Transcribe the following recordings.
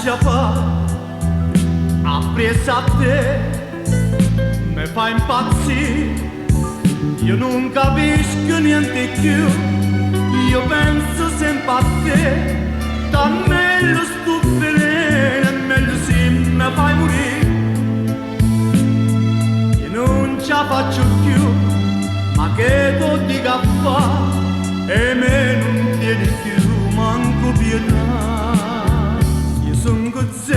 già fa, appresso a te, mi fa impazzire. Io non capisco niente più, io penso sempre a te. Da meglio sto veleno, meglio se mi fai morire. Io non ce la faccio più, ma che tu dica fa, e me non tieni più manco pietà. Io sono così,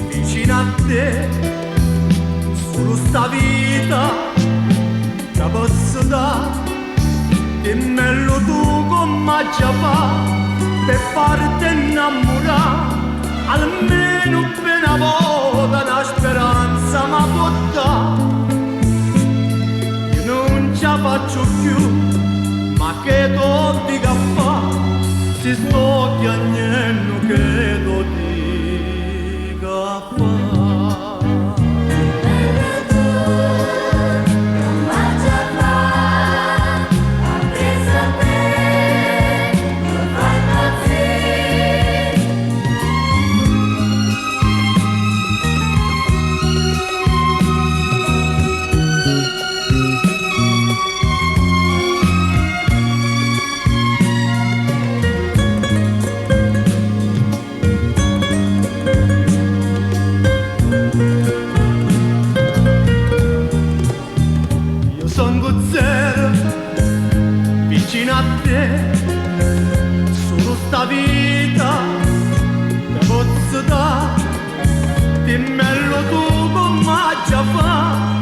vicino a te, solo sta vita che posso dare. Dimmelo tu come già fa, per farti innamorare. Almeno per una volta una speranza mi può dare. Io non ce la faccio più, ma che tu dica fa, si sto chiagnendo che tu dica fa. Vicino a te, solo sta vita che posso dare. Dimmelo tu come già fa,